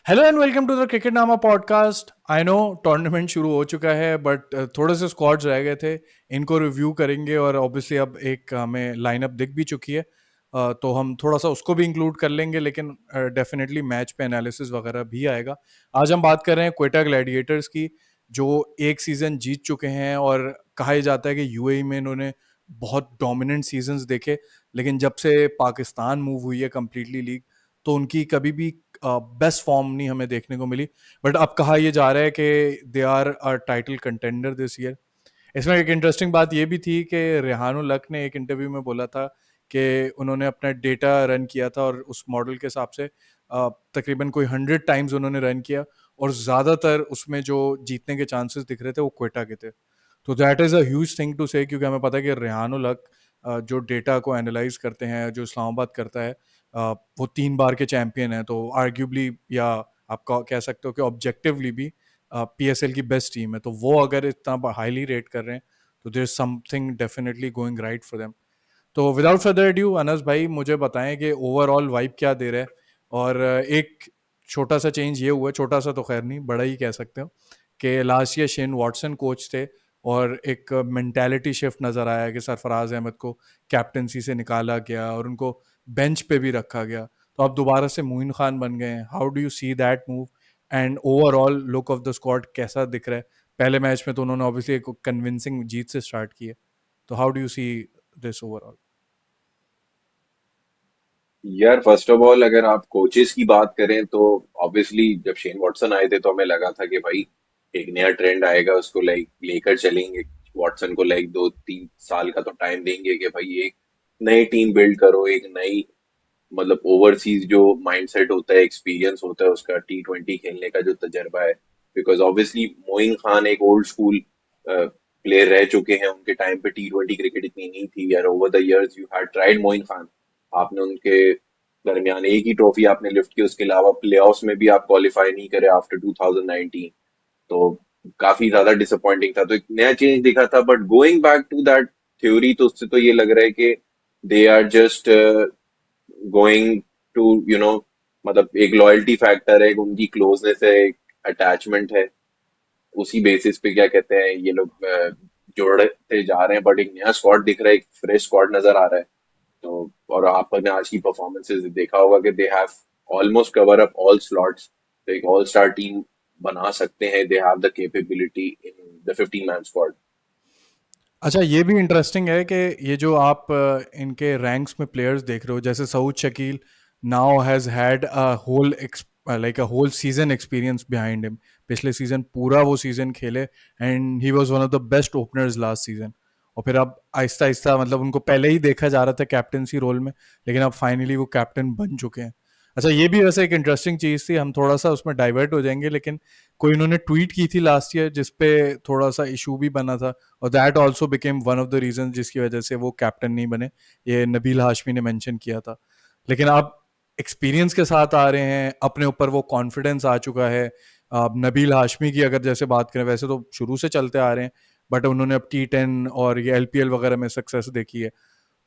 Hello and welcome to the cricket Nama podcast. I know tournament शुरू हो चुका है बट थोड़े से स्क्वाड्स रह गए थे, इनको रिव्यू करेंगे और ऑब्वियसली अब एक हमें लाइनअप दिख भी चुकी है। तो हम थोड़ा सा उसको भी इंक्लूड कर लेंगे, लेकिन डेफिनेटली मैच पे एनालिसिस वगैरह भी आएगा। आज हम बात कर रहे हैं क्वेटा ग्लैडिएटर्स की, जो एक सीजन जीत चुके हैं और कहा ही जाता है कि यूएई में इन्होंने बहुत डोमिनेंट सीजन्स देखे, लेकिन जब से पाकिस्तान मूव हुई है कम्प्लीटली लीग, तो उनकी कभी भी बेस्ट फॉर्म नहीं हमें देखने को मिली। बट अब कहा यह जा रहा है कि they are a title contender this year. इसमें एक इंटरेस्टिंग बात यह भी थी कि रेहानुल हक ने एक इंटरव्यू में बोला था कि उन्होंने अपना डेटा रन किया था और उस मॉडल के हिसाब से तकरीबन कोई 100 टाइम्स उन्होंने रन किया, और ज़्यादातर उसमें जो जीतने के चांसेस दिख रहे थे वो क्वेटा के थे। तो that is a huge thing to say, क्योंकि हमें पता है कि रेहानुल हक जो डेटा को एनालाइज करते हैं, जो इस्लामाबाद करता है, वो 3 बार के चैंपियन है, तो आर्ग्यूबली या आप कह सकते हो कि ऑब्जेक्टिवली भी पीएसएल की बेस्ट टीम है। तो वो अगर इतना हाईली रेट कर रहे हैं तो there is something definitely going right for them. तो विदाउट फर्दर ड्यू अनस भाई, मुझे बताएं कि ओवरऑल वाइब क्या दे रहा है। और एक छोटा सा चेंज ये हुआ है, छोटा सा तो खैर नहीं, बड़ा ही कह सकते हो, कि last year Shane Watson coach थे और एक मेंटालिटी शिफ्ट नज़र आया कि सरफराज अहमद को कैप्टनसी से निकाला गया और उनको बेंच पे भी रखा गया। तो अब दोबारा से मोइन खान बन गए हैं। How do you see that move and overall look of the squad कैसा दिख रहा है? पहले मैच में तो उन्होंने ऑब्वियसली एक कन्विंसिंग जीत से स्टार्ट की है, तो how do you see this overall? यार फर्स्ट ऑफ ऑल अगर आप कोचेस की बात करें तो ऑब्वियसली जब शेन वॉटसन आए थे तो हमें लगा था कि भाई एक नया ट्रेंड आएगा, उसको लाइक लेकर चलेंगे। वॉटसन को लाइक 2-3 साल का तो टाइम देंगे कि भाई एक नई टीम बिल्ड करो, एक नई मतलब ओवरसीज जो माइंडसेट होता है, एक्सपीरियंस होता है उसका, T20 खेलने का जो तजर्बा है। बिकॉज ऑब्वियसली मोइन खान एक ओल्ड स्कूल प्लेयर रह चुके हैं, उनके टाइम पे T20 क्रिकेट इतनी नहीं थी यार। Over the years you had tried Moin Khan, आपने उनके दरमियान एक ही ट्रॉफी आपने लिफ्ट की, उसके अलावा प्लेऑफ्स में भी आप क्वालिफाई नहीं करे आफ्टर 2019। तो काफी ज्यादा डिसअपॉइंटिंग था, तो एक नया चेंज दिखा था। But going back to that theory, तो उससे तो ये लग रहा है कि they are just going to मतलब एक लॉयल्टी फैक्टर है, उनकी क्लोजनेस है, एक अटैचमेंट है, उसी बेसिस पे क्या कहते हैं ये लोग जोड़ते जा रहे हैं। बट एक नया स्क्वाड दिख रहा है, एक फ्रेश स्क्वाड नजर आ रहा है। तो और आपने आज की परफॉर्मेंसेस देखा होगा कि they have almost cover up all slots, तो एक ऑल स्टार टीम बना सकते हैं। They have the capability in the 15 man squad. अच्छा, ये भी इंटरेस्टिंग है कि ये जो आप इनके रैंक्स में प्लेयर्स देख रहे हो, जैसे Saud Shakeel now has had a whole like a whole season experience behind him. पिछले सीजन पूरा वो सीजन खेले and he was one of the best openers last season. और फिर अब आहिस्ता आहिस्ता, मतलब उनको पहले ही देखा जा रहा था कैप्टनसी रोल में, लेकिन अब फाइनली वो कैप्टन बन चुके हैं। अच्छा, ये भी वैसे एक इंटरेस्टिंग चीज़ थी, हम थोड़ा सा उसमें डाइवर्ट हो जाएंगे, लेकिन कोई इन्होंने ट्वीट की थी लास्ट ईयर जिसपे थोड़ा सा इशू भी बना था, और that also became one of the reason जिसकी वजह से वो कैप्टन नहीं बने। ये नबील हाशमी ने मेंशन किया था। लेकिन आप एक्सपीरियंस के साथ आ रहे हैं, अपने ऊपर वो कॉन्फिडेंस आ चुका है। अब नबील हाशमी की अगर जैसे बात करें, वैसे तो शुरू से चलते आ रहे हैं, बट उन्होंने अब T10 और ये एलपीएल वगैरह में सक्सेस देखी है।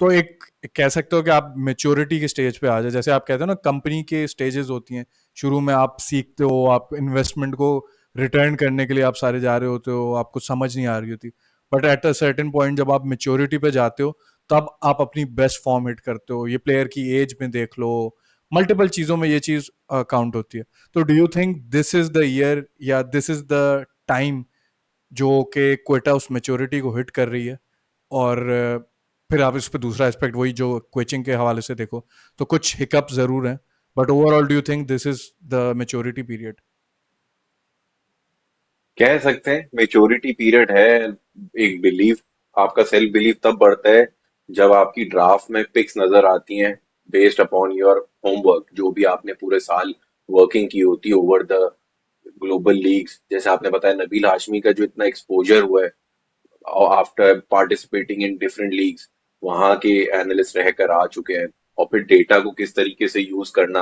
तो एक कह सकते हो कि आप मेच्योरिटी के स्टेज पे आ जाए, जैसे आप कहते हो ना, कंपनी के स्टेजेस होती हैं। शुरू में आप सीखते हो, आप इन्वेस्टमेंट को रिटर्न करने के लिए आप सारे जा रहे होते हो, आपको समझ नहीं आ रही होती। But at a certain point जब आप मेच्योरिटी पे जाते हो, तब आप अपनी बेस्ट फॉर्म हिट करते हो। ये प्लेयर की एज में देख लो, मल्टीपल चीज़ों में ये चीज़ काउंट होती है। तो do you think this is the year या दिस इज द टाइम जो कि क्वेटा उस मेच्योरिटी को हिट कर रही है? और फिर आप इस पे दूसरा एस्पेक्ट, वही जो कोचिंग के हवाले से देखो, तो कुछ हिकअप जरूर हैं, but overall do you think this is the maturity period? कह सकते हैं मेच्योरिटी पीरियड है। एक बिलीव, आपका सेल्फ बिलीव तब बढ़ता है जब आपकी ड्राफ्ट में पिक्स नजर आती हैं बेस्ड अपॉन योर होमवर्क, जो भी आपने पूरे साल वर्किंग की होती है ओवर द ग्लोबल लीग्स। जैसे आपने बताया नबील हाशमी का जो इतना एक्सपोजर हुआ है after participating in different leagues, वहां के एनालिस्ट रहकर आ चुके हैं। और फिर डेटा को किस तरीके से यूज करना,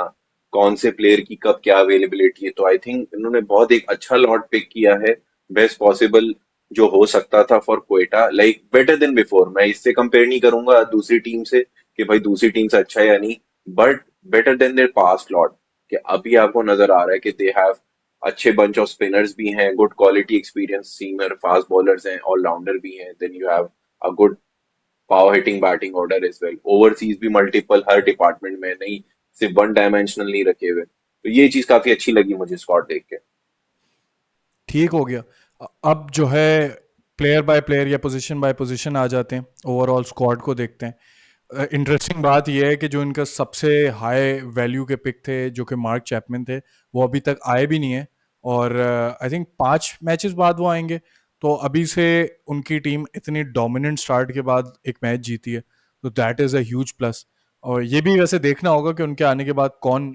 कौन से प्लेयर की कब क्या अवेलेबिलिटी है, तो आई थिंक इन्होंने बहुत एक अच्छा लॉट पिक किया है, बेस्ट पॉसिबल जो हो सकता था for Quetta, like better than before. मैं इससे कंपेयर नहीं करूंगा दूसरी टीम से कि भाई दूसरी टीम से अच्छा है या नहीं, but better than their past lot. कि अभी आपको नजर आ रहा है कि दे हैव अच्छे बंच ऑफ स्पिनर्स भी हैं, good quality experience seamer fast bowlers हैं, ऑलराउंडर भी हैं, then you have a good power hitting batting order as well, overseas भी मल्टीपल हर डिपार्टमेंट में, नहीं सिर्फ वन डायमेंशनल नहीं रखे हुए। तो ये चीज काफी अच्छी लगी मुझे स्कॉट देख के। ठीक हो गया। अब जो है प्लेयर बाय प्लेयर या पोजीशन बाय पोजीशन आ जाते हैं, ओवरऑल स्क्वाड को देखते हैं। इंटरेस्टिंग बात यह है कि जो इनका सबसे हाई वैल्यू के पिक थे जो कि मार्क चैपमैन थे, वो अभी तक आए भी नहीं है, और आई थिंक 5 मैचेस बाद वो आएंगे। तो अभी से उनकी टीम इतनी डोमिनेंट स्टार्ट के बाद एक मैच जीती है, तो that is a huge plus. और ये भी वैसे देखना होगा कि उनके आने के बाद कौन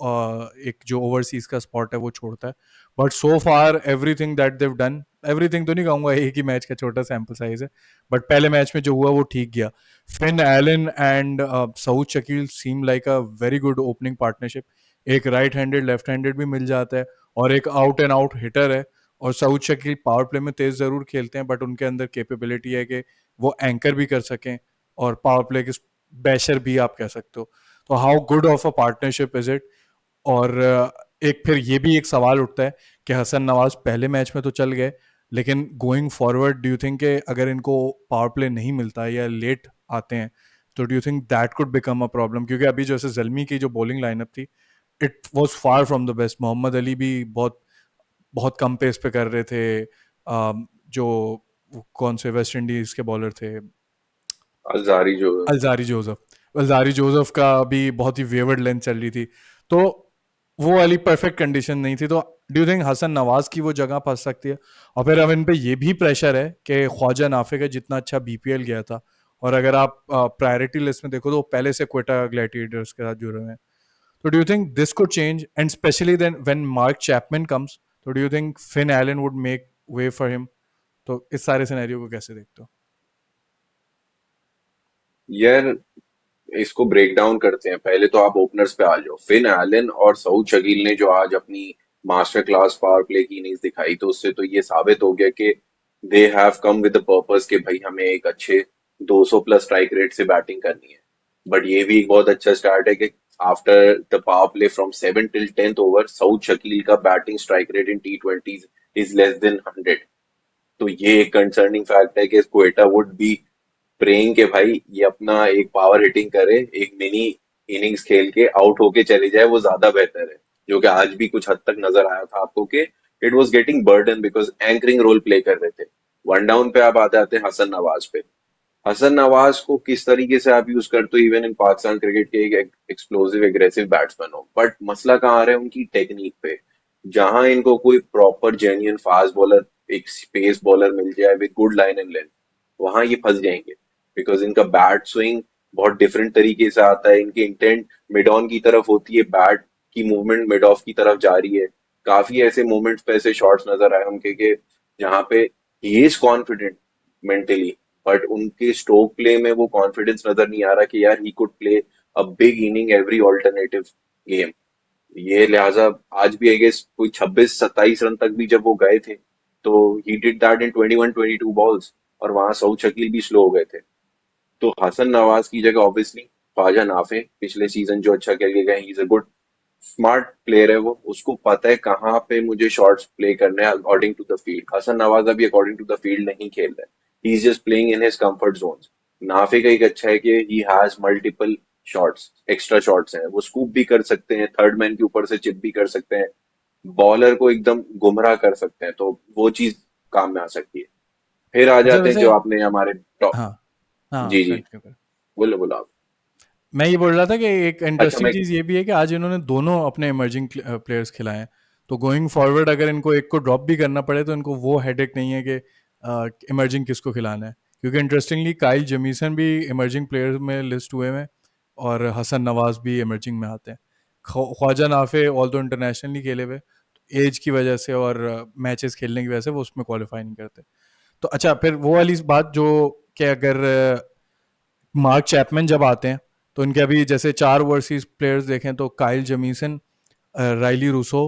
एक जो ओवरसीज का स्पॉट है वो छोड़ता है। But so far everything that they've done, everything तो नहीं कहूंगा, एक ही मैच का छोटा सैंपल साइज है, बट पहले मैच में जो हुआ वो ठीक गया। Finn Allen and Saud Shakeel seem like a very good opening partnership. एक राइट हैंडेड लेफ्ट हैंडेड भी मिल जाता है, और एक आउट एंड आउट हिटर है। और सऊद शकील पावर प्ले में तेज जरूर खेलते हैं, बट उनके अंदर कैपेबिलिटी है कि वो एंकर भी कर सकें और पावर प्ले के बैशर भी आप कह सकते हो। तो how good of a partnership is it. और एक फिर ये भी एक सवाल उठता है कि हसन नवाज पहले मैच में तो चल गए, लेकिन going forward do you think कि अगर इनको पावर प्ले नहीं मिलता या लेट आते हैं, तो do you think that could become a problem? क्योंकि अभी जैसे जल्मी की जो बॉलिंग लाइनअप थी, it was far from the best. Mohammad Ali भी बहुत बहुत कम पेस पे कर रहे थे। जो कौन से वेस्ट इंडीज के बॉलर थे, अजारी जो अलजारी जोसेफ का भी बहुत ही वेवर्ड लेंथ चल रही थी, तो वो वाली परफेक्ट कंडीशन नहीं थी। तो do you think Hasan Nawaz की वो जगह फंस सकती है? और फिर अब इन पे ये भी प्रेशर है कि ख्वाजा नाफे का जितना अच्छा बीपीएल गया था, और अगर आप प्रायोरिटी लिस्ट में देखो तो वो पहले से क्वेटा ग्लैडिएटर्स के साथ जुड़े हुए हैं। तो do you think this could change, and specially then when Mark Chapman comes, तो do you think Finn Allen would make way for him? तो इस सारे सिनेरियो को कैसे देखते हो? यार इसको ब्रेक डाउन करते हैं। पहले तो आप ओपनर्स पे आ जाओ। फिन एलन और सऊद शकील ने जो आज अपनी मास्टर क्लास पावर प्ले की इनिंग्स दिखाई, तो उससे तो ये साबित हो गया कि they have come with the purpose कि भाई हमें एक अच्छे 200 प्लस स्ट्राइक रेट से बैटिंग करनी है। बट ये भी एक बहुत अच्छा स्टार्ट है कि after the power play from 7 till 10th over, Saud Shakeel का batting strike rate in T20s is less than 100। तो ये एक कंसर्निंग फैक्ट है कि क्वेटा वुड बी प्रेइंग के भाई ये अपना एक पावर हिटिंग करे, एक मिनी इनिंग्स खेल के आउट होके चले जाए, वो ज्यादा बेहतर है। जो कि आज भी कुछ हद तक नजर आया था आपको कि it was getting burden because anchoring role play कर रहे थे। वन डाउन पे आप आ जाते हैं हसन नवाज पे। हसन नवाज को किस तरीके से आप यूज करते हो इवन इन पाकिस्तान क्रिकेट के एक एक्सप्लोसिव एग्रेसिव बैट्समैन हो, बट मसला कहाँ आ रहा है उनकी टेक्निक पे। जहां इनको कोई प्रॉपर जेन्युइन फास्ट बॉलर, एक स्पेस बॉलर मिल जाए with good line and length, वहां ये फंस जाएंगे। बिकॉज इनका बैट स्विंग बहुत डिफरेंट तरीके से आता है, इनकी इंटेंट मिड ऑन की तरफ होती है, बैट की मूवमेंट मिड ऑफ की तरफ जा रही है। काफी ऐसे मोमेंट्स पे ऐसे शॉट्स नजर आए उनके के जहाँ पे he is confident mentally, but उनके स्ट्रोक प्ले में वो कॉन्फिडेंस नजर नहीं आ रहा कि यार he could play a big inning every alternative game. ये लिहाजा आज भी आई गेस कोई 26-27 रन तक भी जब वो गए थे, तो he did that in 21-22 balls, और वहां सऊद शकील भी स्लो हो गए थे। तो हसन नवाज की जगह ऑब्वियसली ख्वाजा नाफे पिछले सीजन जो अच्छा खेल के गए, he is a good smart player है। वो उसको पता है कहाँ पे मुझे शॉट्स प्ले करने हैं according to the field. Hasan Nawaz अभी अकॉर्डिंग टू द फील्ड नहीं खेल रहा है, he is just playing in his comfort zones. Nafay का एक अच्छा है कि he has multiple shots, extra shots हैं, वो स्कूप भी कर सकते हैं, थर्ड मैन के ऊपर से चिप भी कर सकते हैं, बॉलर को एकदम गुमराह कर सकते हैं, तो वो चीज काम में आ सकती है। फिर आ अच्छा जाते हैं वैसे, जो आपने हमारे टॉप। हाँ हाँ जी जी, कंटिन्यू कर। बोलो बोलो आप। मैं ये बोल रहा था कि एक अच्छा इंटरेस्टिंग मैं चीज़ ये भी है कि आज इन्होंने दोनों अपने इमर्जिंग प्लेयर्स खिलाए हैं। तो गोइंग फॉरवर्ड अगर इनको एक को ड्रॉप भी करना पड़े तो इनको वो हेडेक नहीं है कि इमर्जिंग किसको खिलाना है। क्योंकि इंटरेस्टिंगली काइल जेमीसन भी इमर्जिंग प्लेयर्स में लिस्ट हुए हैं, और हसन नवाज भी इमर्जिंग में आते हैं। ख्वाजा नाफे ऑल दो इंटरनेशनल नहीं खेले हुए, एज की वजह से और मैचेस खेलने की वजह से वो उसमें क्वालिफाई नहीं करते। तो अच्छा, फिर वो वाली बात जो कि अगर मार्क चैपमैन जब आते हैं, तो इनके अभी जैसे 4 ओवरसीज प्लेयर्स देखें तो Kyle Jamieson, Rilee Rossouw,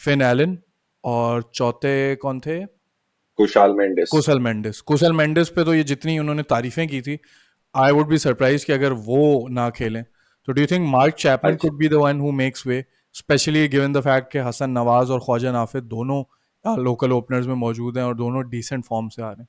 Finn Allen, और चौथे कौन थे? कुशाल मेंडिस। कुशल मेंडिस पे तो ये जितनी उन्होंने तारीफें की थी, आई वुड बी सरप्राइज कि अगर वो ना खेलें। तो do you think Mark Chapman अच्छा, could be the one who makes way, specially given the fact कि हसन नवाज और ख्वाजा नाफिद दोनों लोकल ओपनर्स में मौजूद हैं और दोनों डिसेंट फॉर्म से आ रहे हैं?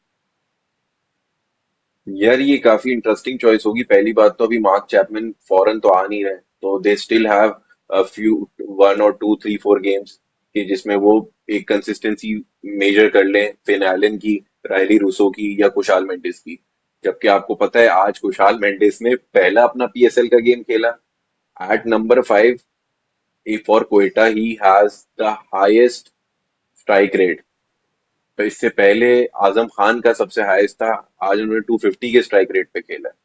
यार ये काफी इंटरेस्टिंग चॉइस होगी। पहली बात तो अभी मार्क चैपमैन फॉरेन तो आ नहीं रहे, तो they still have a few, 1 और 2 3 4 गेम्स कि जिसमें वो एक कंसिस्टेंसी मेजर कर लें फिन एलन की, रायली रूसो की या कुशाल मेंडिस की। जबकि आपको पता है आज कुशाल मेंडिस ने पहला अपना पीएसएल का गेम खेला at number 5 for Quetta. He has the highest strike rate. तो इससे पहले आजम खान का सबसे हाईएस्ट था, आज उन्होंने 250 के स्ट्राइक रेट पे खेला है।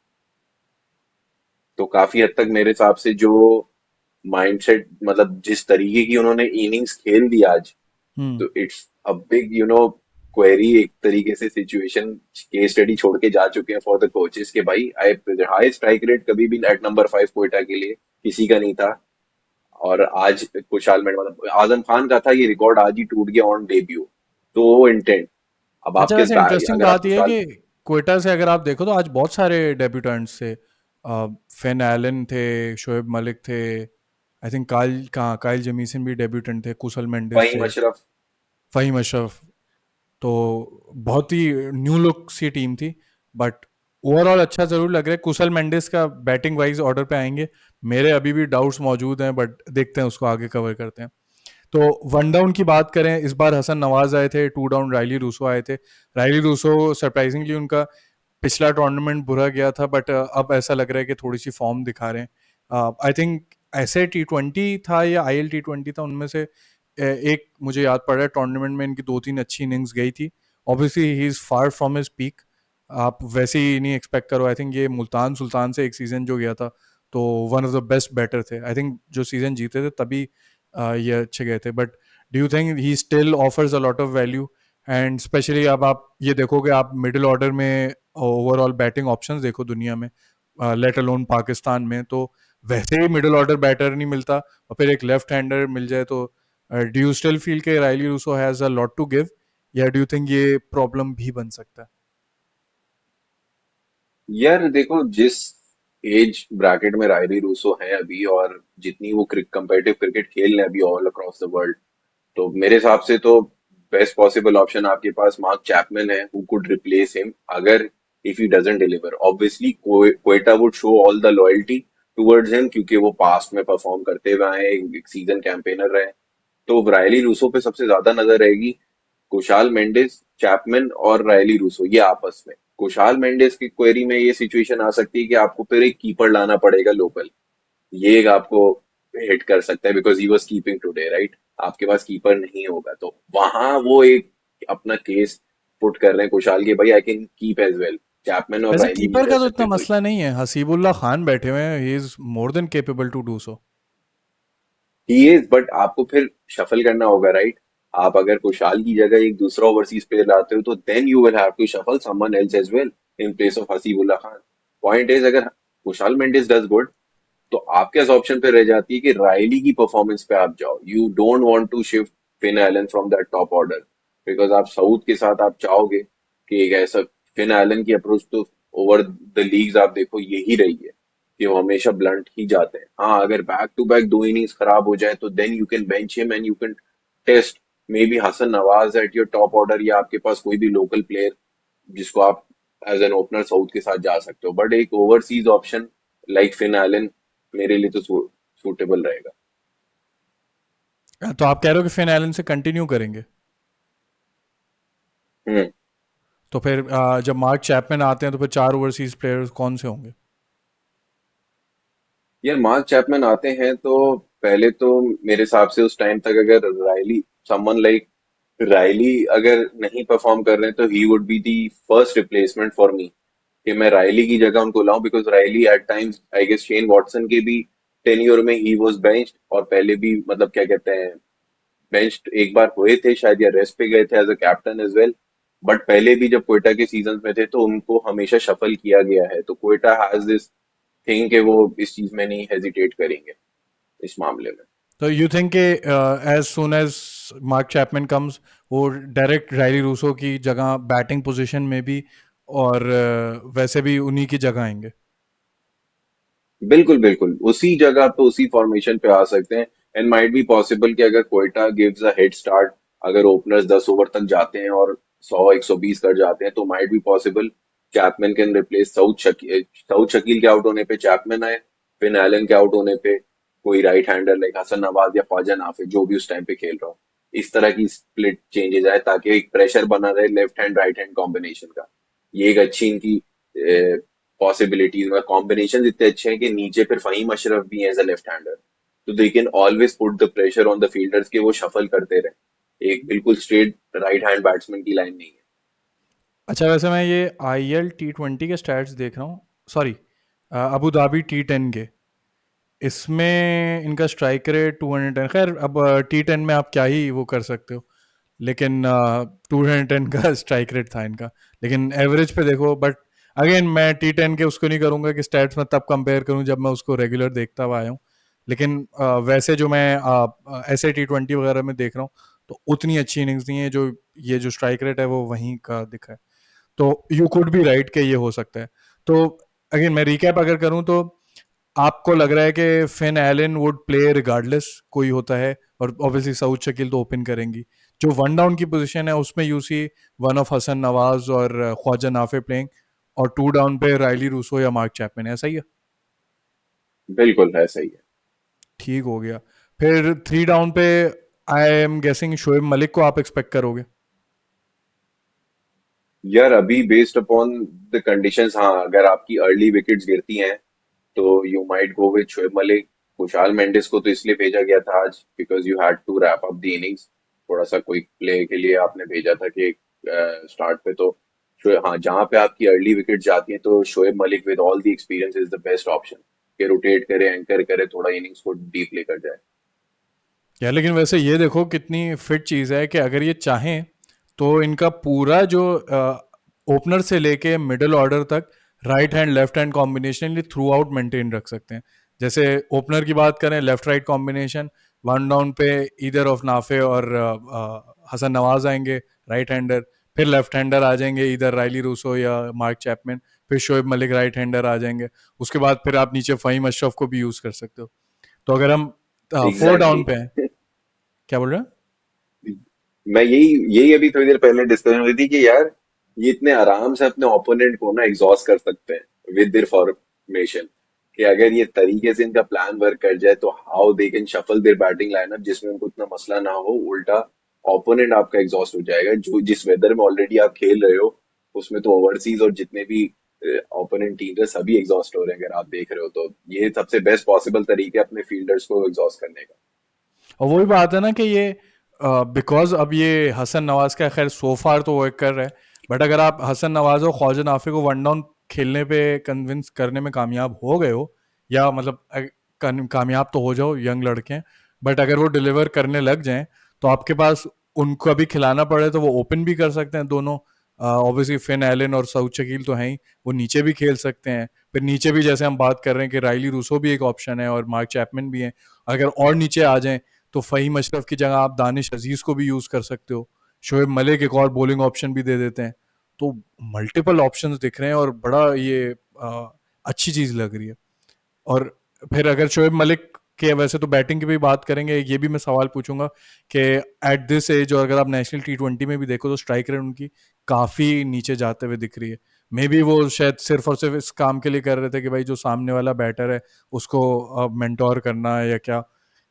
तो काफी हद तक मेरे हिसाब से जो माइंडसेट, मतलब जिस तरीके की उन्होंने इनिंग्स खेल दी आज, हम्म। तो इट्स अ बिग क्वेरी। एक तरीके से सिचुएशन केस स्टडी छोड़ के जा चुके हैं फॉर द कोचेस के भाई आई हाई स्ट्राइक रेट कभी भी एट नंबर 5 कोयटा के लिए किसी का नहीं था। और आज खुशहाल में मतलब आजम खान का था ये रिकॉर्ड, आज ही टूट गया ऑन डेब्यू। तो वो इंटेंट। अब अच्छा, आपके वैसे इंटरेस्टिंग अगर आप बात यह है खुशहाल। कि क्वेटा से अगर आप देखो तो आज बहुत सारे डेब्यूटेंट्स थे। फिन एलन थे, शोएब मलिक थे, आई थिंक काइल जमीसन भी डेब्यूटेंट थे, कुशल मेंडिस फहीम थे, अशरफ। फ़हीम अशरफ। तो बहुत ही न्यू लुक सी टीम थी, बट ओवरऑल अच्छा ज़रूर लग रहा है। कुशल मेंडिस का बैटिंग वाइज ऑर्डर पे आएंगे, मेरे अभी भी डाउट्स मौजूद हैं, बट देखते हैं, उसको आगे कवर करते हैं। तो वन डाउन की बात करें, इस बार हसन नवाज आए थे, टू डाउन रायली रूसो आए थे। रायली रूसो सरप्राइजिंगली उनका पिछला टूर्नामेंट बुरा गया था, बट अब ऐसा लग रहा है कि थोड़ी सी फॉर्म दिखा रहे हैं। आई थिंक ऐसे T20 था या IL T20 था, उनमें से एक मुझे याद पड़ रहा है टूर्नामेंट में इनकी 2-3 अच्छी इनिंग्स गई थी। Obviously he is far from his peak, आप वैसे ही नहीं एक्सपेक्ट करो। आई थिंक ये मुल्तान सुल्तान से एक सीज़न जो गया था, तो one of the best batter थे। आई थिंक जो सीज़न जीते थे तभी ये अच्छे गए थे, but do you think he still offers a lot of value? And specially अब आप ये देखोगे, आप मिडिल ऑर्डर में ओवरऑल बैटिंग ऑप्शंस देखो दुनिया में, लेट अलोन पाकिस्तान में, तो वैसे ही मिडिल ऑर्डर बैटर नहीं मिलता, और फिर एक लेफ्ट हैंडर मिल जाए, तो डू यू स्टिल फील के Rilee Rossouw has a lot to give, या डू यू थिंक ये प्रॉब्लम भी बन सकता है? यार देखो, जिस एज ब्रैकेट में रायली रूसो है अभी, और जितनी वो कंपेटिटिव क्रिकेट खेल रहे हैं अभी ऑल अक्रॉस द वर्ल्ड, तो मेरे हिसाब से तो बेस्ट पॉसिबल ऑप्शन आपके पास मार्क चैपमैन है हु कुड रिप्लेस हिम अगर if he doesn't deliver. Obviously Quetta would show all the loyalty towards him क्योंकि वो पास्ट में परफॉर्म करते हुए आए हैं, एक सीजन कैंपेनर रहे। तो रायली रूसो पे सबसे ज्यादा नजर रहेगी। कुशाल मेंडिस, चैपमैन और रायली रूसो ये आपस में। कुशाल मेंडिस की क्वेरी में ये सिचुएशन आ सकती है कि आपको फिर एक कीपर लाना पड़ेगा लोकल। ये एक आपको हिट कर सकता है because he was keeping today, right. आपके पास कीपर नहीं होगा तो वहां वो एक अपना केस पुट कर रहे हैं कुशाल के, भाई I can keep as well. Chapman और वैसे रायली नहीं कीपर रह का तो सकते इतना तो। मसला नहीं है, हसीबुल्ला खान बैठे हुए हैं, he is more than capable to do so. He is, but आपको फिर शफल करना होगा, राइट। आप अगर कुशाल की जगह एक दूसरा ओवरसीज प्लेयर लाते हो तो then you will have to shuffle someone else as well in place of Hasibullah Khan. Point is, अगर कुशाल मेंडिस डज गुड तो आपके पास ऑप्शन पे रह जाती है कि रायली की परफॉर्मेंस पे आप जाओ। You don't want to shift Finn Allen from that top order, because आप साउथ के साथ आप चाहोगे कि एक ऐसा फिन एलन की अप्रोच तो ओवर द लीग्स आप देखो यही रही है कि वो हमेशा ब्लंट ही जाते हैं। हाँ, अगर बैक टू बैक 2 इनिंग्स खराब हो जाए तो then you can bench him and you can test maybe Hasan Nawaz at your top order, या आपके पास कोई भी लोकल प्लेयर जिसको आप एज एन ओपनर साउथ के साथ जा सकते हो। बट एक overseas option like Finn Allen मेरे लिए तो सूटेबल रहेगा। तो आप कह रहे हो कि फिन एलन से कंटिन्यू करेंगे? हम्म। तो फिर जब मार्क चैपमैन आते हैं तो फिर 4 ओवरसीज प्लेयर्स कौन से होंगे? यार मार्क चैपमैन आते हैं तो पहले तो मेरे हिसाब से उस टाइम तक अगर रायली, समवन लाइक रायली अगर नहीं परफॉर्म कर रहे हैं तो he would be the first replacement for me कि मैं रायली की जगह उनको लाऊं। Because Rilee at times I guess Shane Watson के भी टेन्योर में ही वाज बेंच्ड, और पहले भी मतलब क्या कहते हैं बेंच्ड एक बार हुए थे शायद, या रेस्ट पे गए थे as a captain as well. But पहले भी जब क्वेटा के सीजन में थे तो उनको हमेशा शफल किया गया है। तो क्वेटा हैज दिस थिंग कि वो इस चीज में नहीं हेजिटेट करेंगे इस मामले में। तो you think as soon as Mark Chapman comes, वो डायरेक्ट रायली रूसो की जगह बैटिंग पोजीशन में भी और वैसे भी उन्हीं की जगह आएंगे? बिल्कुल बिल्कुल उसी जगह पे उसी फॉर्मेशन पे आ सकते हैं। एंड माइट बी पॉसिबल कि अगर Quetta gives a head start, अगर ओपनर्स 10 ओवर तक जाते हैं और 100 120 कर जाते हैं, तो might be possible Chapman can replace south Shakeel के आउट होने पे चैपमैन आए, फिन एलन के आउट होने पे कोई right hander like Hasan Nawaz या ख्वाजा नाफे जो भी उस टाइम पे खेल रहा हो, इस तरह की स्प्लिट चेंजेस आए ताकि एक प्रेशर बना रहे left hand right hand combination का। ये एक अच्छी इनकी पॉसिबिलिटीज में कॉम्बिनेशन इतने अच्छे हैं कि नीचे फिर फहीम अशरफ भी है एज अ लेफ्ट हैंडर, तो they can always put the pressure on the fielders के वो शफल करते रहे। एक बिल्कुल स्ट्रेट राइट हैंड बैट्समैन की लाइन नहीं है। अच्छा, वैसे मैं ये IL T20 के स्टैट्स देख रहा हूँ, सॉरी अबू धाबी T10 के, इसमें इनका स्ट्राइक रेट 210। खैर अब T10 में आप क्या ही वो कर सकते हो, लेकिन 210 का स्ट्राइक रेट था इनका। लेकिन एवरेज पे देखो, बट अगेन मैं T10 के उसको नहीं करूंगा कि स्टैट्स में तब कंपेयर करूं जब मैं उसको रेगुलर देखता हुआ आया हूँ। लेकिन वैसे जो मैं ऐसे T20 वगैरह में देख रहा हूँ, तो उतनी अच्छी इनिंग्स नहीं है जो ये जो स्ट्राइक रेट है वो वहीं का दिखा है। तो यू कुड बी राइट कि ये हो सकता है। तो अगेन मैं रिकैप अगर करूं तो आपको लग रहा है कि fin Allen would play regardless कोई होता है, और ऑब्वियसली सऊद शकील तो ओपन करेंगी। जो वन डाउन की पोजीशन है उसमें you see one of Hasan Nawaz और ख्वाजा नाफे प्लेइंग, और टू डाउन पे रायली रूसो या मार्क चैपमैन, ऐसा ही है। बिल्कुल है, सही है। ठीक हो गया। फिर थ्री डाउन पे I am guessing Shoaib Malik को आप एक्सपेक्ट करोगे। यार अभी बेस्ड अपॉन द कंडीशंस, हाँ अगर आपकी अर्ली विकेट्स गिरती हैं तो you might go with Shoaib Malik. Kusal Mendis को तो इसलिए भेजा गया था आज because you had to wrap up the innings, थोड़ा सा क्विक प्ले के लिए आपने भेजा था कि स्टार्ट पे तो हाँ जहां पे आपकी अर्ली विकेट जाती है तो Shoaib Malik with all the experience is the best option, कि रोटेट करे एंकर करे थोड़ा इनिंग्स को डीप लेकर जाए। यार लेकिन वैसे ये देखो कितनी फिट चीज़ है कि अगर ये चाहें तो इनका पूरा जो ओपनर से लेके मिडिल ऑर्डर तक right hand left hand combination ये थ्रू आउट मेंटेन रख सकते हैं। जैसे ओपनर की बात करें, left right combination, one down पे ईदर ऑफ नाफे और हसन नवाज आएंगे राइट हैंडर, फिर लेफ्ट हैंडर आ जाएंगे इधर रायली रूसो या मार्क चैपमैन, फिर शोएब मलिक राइट हैंडर आ जाएंगे। उसके बाद फिर आप नीचे फ़हीम अशरफ को भी यूज़ कर सकते हो। तो अगर हम फोर एग्जैक्टली डाउन पे हैं, exactly. क्या बोल रहे हैं? मैं यही यही अभी थोड़ी देर पहले डिस्कशन हुई थी कि यार ये इतने आराम से अपने ओपोनेंट को ना एग्जॉस्ट कर सकते हैं विद देयर फॉर्मेशन, कि अगर ये तरीके से इनका प्लान वर्क कर जाए तो how they can shuffle there batting lineup जिसमें उनको इतना मसला ना हो, उल्टा ओपोनेंट आपका एग्जॉस्ट हो जाएगा। जो जिस वेदर में ऑलरेडी आप खेल रहे हो उसमें तो ओवरसीज और जितने भी ओपोनेंट टीम है सभी एग्जॉस्ट हो रहे हैं, अगर आप देख रहे हो तो ये सबसे बेस्ट पॉसिबल तरीके अपने फील्डर्स को एग्जॉस्ट करने का। और वही बात है ना कि ये बिकॉज अब ये हसन नवाज का खैर सो फार तो वर्क कर रहा है, बट अगर आप हसन नवाज और ख्वाजा नाफे को वन डाउन खेलने पे कन्विंस करने में कामयाब हो गए हो, या मतलब कामयाब तो हो जाओ, यंग लड़के हैं, बट अगर वो डिलीवर करने लग जाएं तो आपके पास उनको अभी खिलाना पड़े तो वो ओपन भी कर सकते हैं दोनों। ऑब्वियसली फिन एलन और सऊद शकील तो हैं ही, वो नीचे भी खेल सकते हैं। फिर नीचे भी जैसे हम बात कर रहे हैं कि रायली रूसो भी एक ऑप्शन है और मार्क चैपमैन भी है। अगर और नीचे आ जाएं तो फ़हीम अशरफ की जगह आप दानिश अजीज को भी यूज़ कर सकते हो। शोएब मलिक एक और बॉलिंग ऑप्शन भी दे देते हैं। तो मल्टीपल ऑप्शंस दिख रहे हैं और बड़ा ये अच्छी चीज़ लग रही है। और फिर अगर शोएब मलिक के, वैसे तो बैटिंग की भी बात करेंगे, ये भी मैं सवाल पूछूंगा कि एट दिस एज, और अगर आप नेशनल T20 में भी देखो तो स्ट्राइक रेट उनकी काफ़ी नीचे जाते हुए दिख रही है। मे बी वो शायद सिर्फ और सिर्फ इस काम के लिए कर रहे थे कि भाई जो सामने वाला बैटर है उसको मेंटोर करना है या क्या।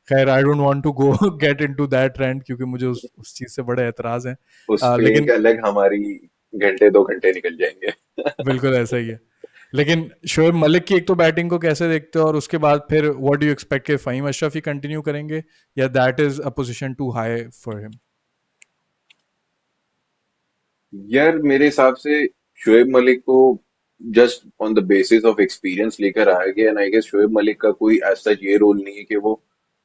खैर I don't want to go get into that trend, क्योंकि मुझे उस चीज़ से बड़े एतराज़ हैं। उस पे एक लेकिन अलग हमारी घंटे 2 घंटे निकल जाएंगे। बिल्कुल ऐसा ही है। लेकिन शोएब मलिक की एक तो बैटिंग को कैसे देखते हो, और उसके बाद फिर व्हाट डू यू एक्सपेक्ट कि फ़हीम अशरफ ही कंटिन्यू करेंगे, या that is a position too high for him? यार मेरे हिसाब से शोएब मलिक को just on the basis of experience लेकर आया गया, and I guess Shoaib Malik का कोई एज सच ये रोल नहीं है कि वो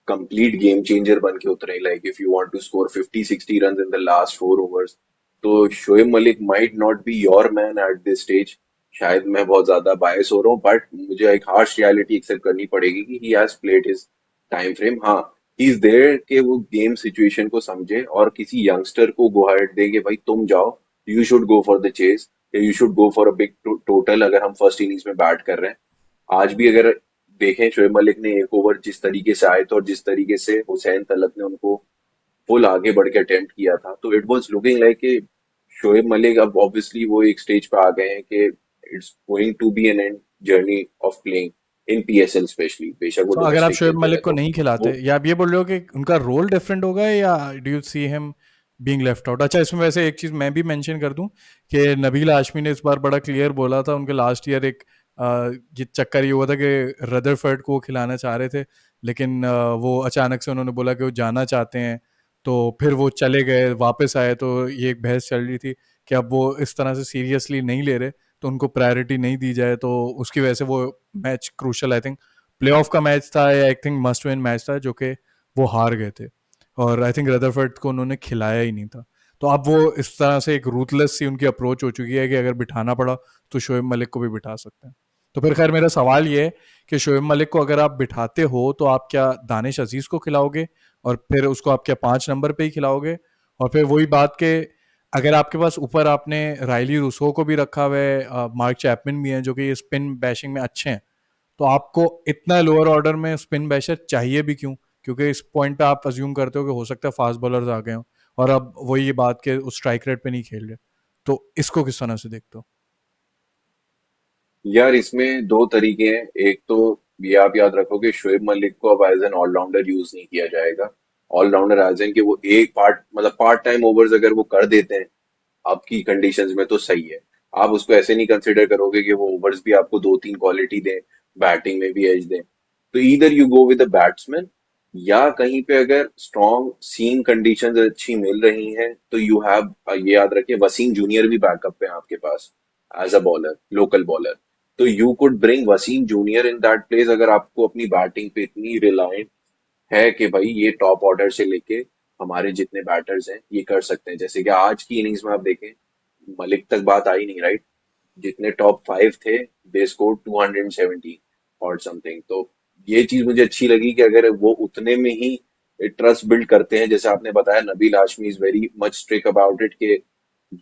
कंप्लीट गेम चेंजर बन के उतरे। Like if you want to score 50 60 run in the last 4 overs, तो Shoaib Malik might not be your man at this stage. शायद मैं बहुत ज्यादा बायस हो रहा हूँ बट मुझे एक हार्श रियलिटी एक्सेप्ट करनी पड़ेगी कि he has played his time frame. हाँ, ही इज देयर कि वो गेम सिचुएशन को समझे और किसी यंगस्टर को गो अहेड दे कि भाई तुम जाओ, you should go for the chase, you should go for a big total. अगर हम फर्स्ट इनिंग्स में बैट कर रहे हैं आज भी, अगर देखें शोएब मलिक ने एक ओवर जिस तरीके से आए थे और जिस तरीके से हुसैन तलत ने उनको फुल आगे बढ़ के अटेम्प्ट किया था, तो इट वाज लुकिंग लाइक कि शोएब मलिक अब ऑब्वियसली वो एक स्टेज पे आ गए हैं कि it's going to be an end journey of playing in PSL, especially बेशक वो सो अगर आप डोमेस्टिक शोएब खेलते रहे मलिक को तो नहीं खिलाते, वो। या आप ये बोल रहे हो कि उनका रोल डिफरेंट होगा, या do you see him being left out? अच्छा, इसमें वैसे एक चीज मैं भी मेंशन कर दूं कि नबील हाशमी ने इस बार बड़ा क्लियर बोला था। उनके लास्ट ईयर एक ये चक्कर ये हुआ था कि रदरफर्ड को वो खिलाना चाह रहे थे, लेकिन वो अचानक से उन्होंने बोला कि वो जाना चाहते हैं, तो फिर वो चले गए, वापस आए, तो ये एक बहस चल रही थी कि अब वो इस तरह से सीरियसली नहीं ले रहे, तो उनको प्रायोरिटी नहीं दी जाए, तो उसकी वजह से वो match crucial I think playoff का मैच था, या I think must win match था, जो कि वो हार गए थे, और आई थिंक रदरफर्ड को उन्होंने खिलाया ही नहीं था। तो अब वो इस तरह से एक रूथलेस सी उनकी अप्रोच हो चुकी है कि अगर बिठाना पड़ा तो शोएब मलिक को भी बिठा सकते हैं। तो फिर खैर मेरा सवाल ये है कि शोएब मलिक को अगर आप बिठाते हो तो आप क्या दानिश अजीज को खिलाओगे, और फिर उसको आप क्या 5 नंबर पे ही खिलाओगे? और फिर वही बात के, अगर आपके पास ऊपर आपने रायली रूसो को भी रखा हुआ है, मार्क चैपमैन भी हैं जो कि स्पिन बैशिंग में अच्छे हैं, तो आपको इतना लोअर ऑर्डर में स्पिन बैशर चाहिए भी क्यों? क्योंकि इस पॉइंट पे आप अज्यूम करते हो कि हो सकता है फास्ट बॉलर्स आ गए हों, और अब वही ये बात के उस स्ट्राइक रेट पे नहीं खेल रहे। तो इसको किस तरह से देखते हो? यार इसमें दो तरीके हैं। एक तो ये आप याद रखो कि शोएब मलिक को अब एज एन ऑलराउंडर यूज नहीं किया जाएगा। ऑलराउंडर एज एन कि वो एक पार्ट टाइम ओवर्स अगर वो कर देते हैं आपकी कंडीशंस में तो सही है। आप उसको ऐसे नहीं कंसिडर करोगे कि वो ओवर्स भी आपको दो तीन क्वालिटी दें, बैटिंग में भी एज दें। तो either you go with the batsman, या कहीं पे अगर स्ट्रॉन्ग सीम कंडीशंस अच्छी मिल रही हैं तो यू हैव, ये याद रखिए वसीम जूनियर भी बैकअप पे है आपके पास as a bowler, local bowler. तो you could bring Waseem junior in that place अगर आपको अपनी बैटिंग पे इतनी रिलायंट है कि भाई ये टॉप ऑर्डर से लेके हमारे जितने बैटर्स हैं ये कर सकते हैं। जैसे कि आज की इनिंग्स में आप देखें, मलिक तक बात आई नहीं, राइट? जितने टॉप 5 थे दे स्कोर 270 और समथिंग। तो ये चीज मुझे अच्छी लगी कि अगर वो उतने में ही ट्रस्ट बिल्ड करते हैं, जैसे आपने बताया Nabeel Hashmi is very much strict about it कि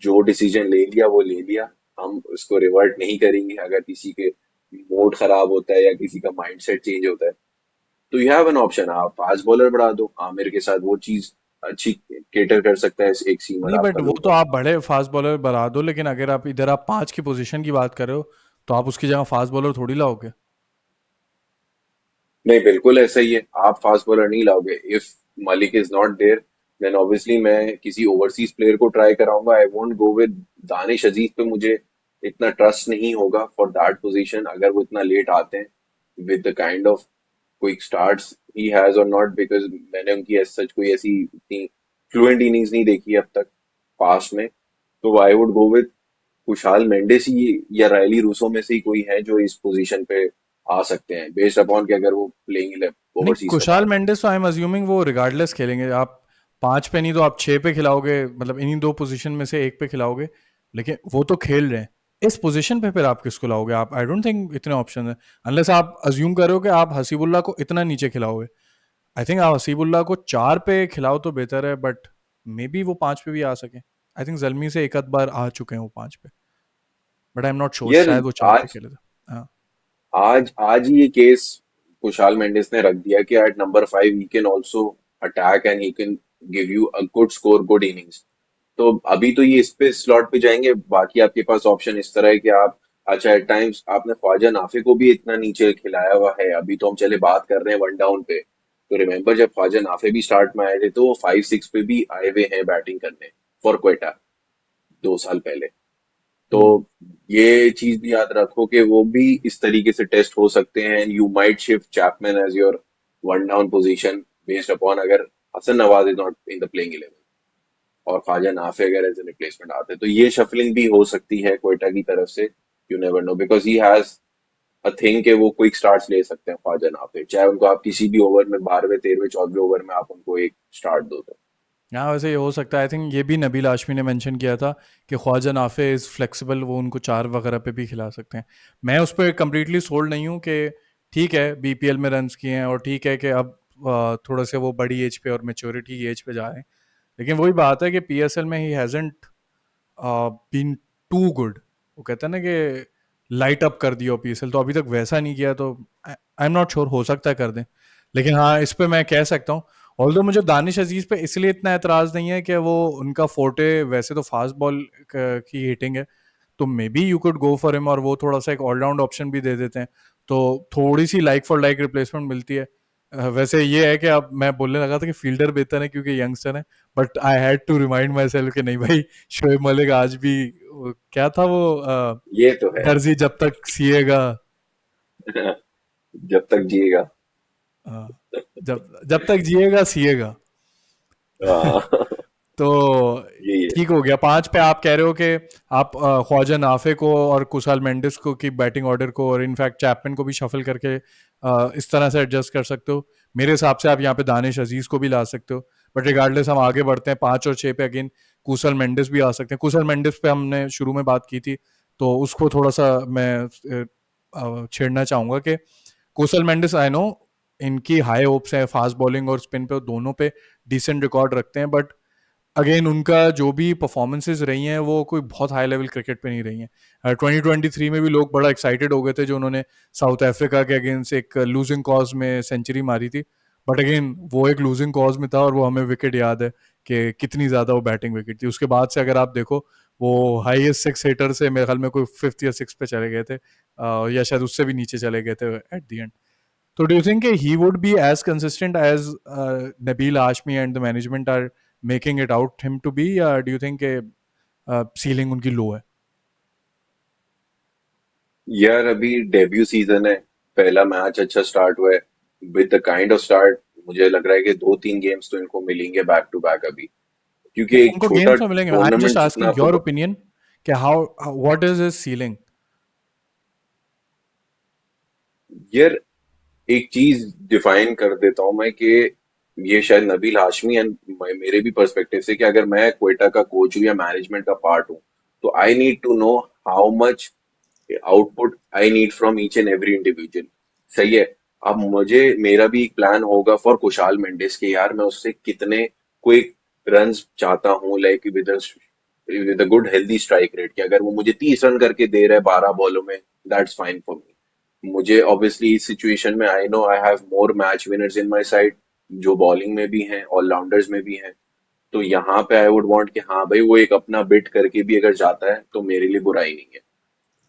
जो डिसीजन ले लिया वो ले लिया, हम उसको रिवर्ट नहीं करेंगे अगर किसी के मूड खराब होता है या किसी का माइंडसेट चेंज होता है। तो यू हैव एन ऑप्शन, आप फास्ट बॉलर बढ़ा दो आमिर के साथ, वो चीज अच्छी केटर कर सकता है एक सीमर नहीं, बट आपका वो तो लोकल। आप बड़े फास्ट बॉलर बढ़ा दो, लेकिन अगर आप इधर आप 5 की पोजीशन की बात कर रहे हो, तो आप उसकी जगह फास्ट बॉलर थोड़ी लाओगे। नहीं बिल्कुल ऐसा ही है, आप फास्ट बॉलर नहीं लाओगे। If Malik is not there then obviously मैं किसी ओवरसीज प्लेयर को ट्राई कराऊंगा। I won't go with Danish Aziz पे, मुझे इतना ट्रस्ट नहीं होगा फॉर दैट पोजीशन अगर वो इतना लेट आते हैं with the kind of quick starts he has और नॉट, बिकॉज मैंने उनकी as सच कोई ऐसी इतनी फ्लुएंट इनिंग्स नहीं देखी अब तक पास्ट में। तो आई वुड गो विद खुशहाल मेंडिस ही या रायली रूसो में से ही कोई है जो इस पोजीशन पे आ सकते हैं, बेस्ड अपॉन कि अगर वो प्लेइंग नहीं, ओवरसीज का कुशाल बात करें। मेंडिस तो आई एम अज्यूमिंग वो रिगार्डलेस खेलेंगे। आप 5 पे नहीं तो आप 6 पे खिलाओगे, मतलब इन्हीं दो पोजीशन में से एक पे खिलाओगे, लेकिन वो तो खेल रहे हैं इस पोजीशन पे। फिर आप किसको लाओगे? आप, आई डोंट थिंक इतने ऑप्शन है, अनलेस आप अज्यूम करो कि आप हसीबुल्ला को इतना नीचे खिलाओगे। आई थिंक आप हसीबुल्ला को 4 पे खिलाओ तो बेहतर है, बट मे बी वो 5 पे भी आ सके। आई थिंक जलमी से एक आध बार आ चुके हैं वो 5 पे, but I am not sure, यार शायद वो 4 पे आज खेले थे। हाँ। आज आज ही ये केस कुशाल मेंडिस ने रख दिया कि at number 5 he can also attack and he can give you a good score, good innings. तो अभी तो ये इस पे स्लॉट पे जाएंगे, बाकी आपके पास ऑप्शन इस तरह है कि आप, अच्छा एट टाइम्स आपने ख्वाजा नाफे को भी इतना नीचे खिलाया हुआ है। अभी तो हम चले बात कर रहे हैं वन डाउन पे, तो रिमेम्बर जब ख्वाजा नाफे भी स्टार्ट में आए थे तो वो 5-6 पे भी आए हुए हैं बैटिंग करने फॉर क्वेटा 2 साल पहले। तो हम्म। ये चीज भी याद रखो कि वो भी इस तरीके से टेस्ट हो सकते हैं and you might shift Chapman as your one down position based upon अगर Hasan Nawaz is not in the playing 11 और ख्वाजा नाफे अगर एज ए रिप्लेसमेंट आते हैं, तो ये शफलिंग भी हो सकती है क्वेटा की तरफ से। You never know because he has a thing कि वो क्विक स्टार्ट्स ले सकते हैं ख्वाजा नाफे, चाहे उनको आप किसी भी ओवर में 12वें 13वें 14वें ओवर में आप उनको एक स्टार्ट दो तो। हाँ, वैसे ये हो सकता है। आई थिंक ये भी नबील आशमी ने मेंशन किया था कि ख्वाजा नाफे इज़ फ्लेक्सिबल, वो उनको 4 वगैरह पे भी खिला सकते हैं। मैं उस पर कम्प्लीटली सोल्ड नहीं हूँ कि ठीक है बीपीएल में रन्स किए हैं, और ठीक है कि अब थोड़ा से वो बड़ी एज पे और मेच्योरिटी की एज पे जा रहे हैं, लेकिन वही बात है कि पीएसएल में he hasn't been too good. वो कहते हैं ना कि लाइट अप कर दिया पीएसएल, तो अभी तक वैसा नहीं किया। तो आई एम नॉट श्योर, हो सकता है कर दें, लेकिन हाँ इस पे मैं कह सकता हूँ। ऑल्दो मुझे दानिश अजीज पे इसलिए इतना एतराज नहीं है कि वो उनका फोर्टे वैसे तो फास्ट बॉल की हिटिंग है, तो may be you could go for him, और वो थोड़ा सा एक ऑलराउंड ऑप्शन भी दे देते हैं, तो थोड़ी सी लाइक फॉर लाइक रिप्लेसमेंट मिलती है। वैसे ये है कि अब मैं बोलने लगा था कि फील्डर बेहतर है क्योंकि यंगस्टर है, but I had to remind myself कि नहीं भाई, शोएब मलिक आज भी क्या था वो ये तो है। दर्जी जब तक सिएगा, जब तक जिएगा। जब जब तक जिएगा सिएगा। हाँ। तो यही है। ठीक हो गया, 5 पे आप कह रहे हो कि आप ख्वाजा नाफे को और कुशाल मेंडिस को की बैटिंग ऑर्डर को, और इनफैक्ट चैपमैन को भी शफल करके इस तरह से एडजस्ट कर सकते हो। मेरे हिसाब से आप यहाँ पे दानिश अजीज को भी ला सकते हो, बट रिगार्डलेस हम आगे बढ़ते हैं 5 और 6 पे। अगेन कुशल मेंडिस भी आ सकते हैं। कुशल मेंडिस पे हमने शुरू में बात की थी, तो उसको थोड़ा सा मैं छेड़ना चाहूंगा कि कुशल मेंडिस, आई नो इनकी हाई होप्स है, फास्ट बॉलिंग और स्पिन पे दोनों पे डिसेंट रिकॉर्ड रखते हैं, बट अगेन उनका जो भी परफॉर्मेंसेज रही हैं वो कोई बहुत हाई लेवल क्रिकेट पे नहीं रही हैं। 2023 में भी लोग बड़ा एक्साइटेड हो गए थे जो उन्होंने साउथ अफ्रीका के अगेंस्ट एक लूजिंग कॉज में सेंचुरी मारी थी, बट अगेन वो एक लूजिंग कॉज में था, और वो हमें विकेट याद है कि कितनी ज़्यादा वो बैटिंग विकेट थी। उसके बाद से अगर आप देखो, वो हाईएस्ट 6 हिटर से मेरे ख्याल में कोई 5th या 6th पे चले गए थे, या शायद उससे भी नीचे चले गए थे at the end. So do you think he would be as consistent as Nabil Hashmi and the management are making it out him to be, or do you think ceiling उनकी low है? यार अभी debut season है, पहला match अच्छा start हुआ है। With the kind of start, मुझे लग रहा है कि 2-3 गेम्स तो इनको मिलेंगे बैक टू बैक अभी, क्योंकि नहीं एक उनको छोटा गेम्स में मिलेंगे, आई एम जस्ट टूर्नामेंट जितना आस्किंग योर आपको। ओपिनियन कि how what is his ceiling. यार एक चीज डिफाइन कर देता हूं मैं कि ये शायद नबील हाशमी एंड मेरे भी पर्सपेक्टिव से, कि अगर मैं क्वेटा का कोच हूं या मैनेजमेंट का पार्ट हूं, तो I need to know how much output I need from each and every individual. सही है। अब मुझे मेरा भी एक प्लान होगा फॉर कुशाल मेंडिस के, यार मैं उससे कितने क्विक रन्स चाहता हूँ, like with a good healthy strike rate, कि अगर वो मुझे 30 रन करके दे रहा है 12 बॉलों में, दैट्स फाइन फॉर मी। मुझे ऑब्वियसली इस सिचुएशन में I know I have more match winners in my side, जो बॉलिंग में भी हैं ऑलराउंडर्स में भी हैं। तो यहाँ पे आई वुड वांट कि हाँ भाई, वो एक अपना बिट करके भी अगर जाता है तो मेरे लिए बुराई नहीं है।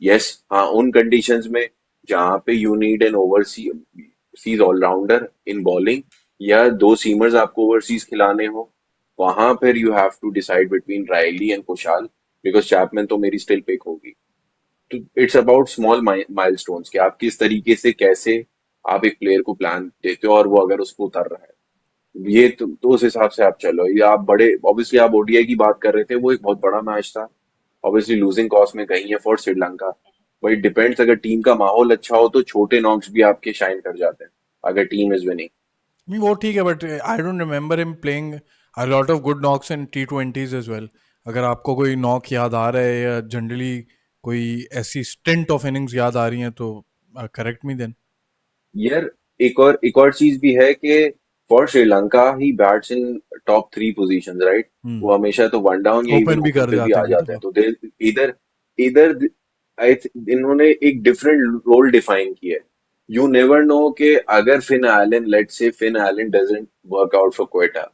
यस, हाँ उन कंडीशंस में जहां पे you need an overseas allrounder in bowling, या दो सीमर्स आपको ओवरसीज खिलाने हो, वहां पर you have to decide between Rilee and Kusal, because Chapman तो मेरी स्टिल पिक होगी। तो इट्स अबाउट स्मॉल माइलस्टोन्स, कि आप किस तरीके से कैसे आप एक प्लेयर को प्लान देते हो, और वो अगर उसको उतर रहा है, ये तो उस हिसाब से आप चलो। ये आप बड़े ऑब्वियसली आप ओडीआई की बात कर रहे थे, वो एक बहुत बड़ा मैच था, ऑब्वियसली लूजिंग कॉस्ट में गई है for Sri Lanka, but it depends, अगर टीम का माहौल अच्छा हो तो छोटे नॉक्स भी आपके शाइन कर जाते हैं, अगर टीम इज विनिंग। नहीं वो ठीक है, but I don't remember him playing a lot of good knocks in T20s as well. अगर आपको कोई नॉक याद आ रहा है या जनरली कोई ऐसी स्टिंट ऑफ इनिंग्स याद आ रही हैं तो करेक्ट मी देन। यार एक और चीज भी है कि for Sri Lanka he bats in top 3 positions, right. Hmm. वो हमेशा तो वन डाउन या इवन ओपन भी ओपन कर पे भी जाते आ हैं कई जाते हैं, दफा। तो दे इधर इधर इन्होंने एक डिफरेंट रोल डिफाइन किया है। यू नेवर नो कि अगर Finn Allen, let's say Finn Allen doesn't work out for Quetta,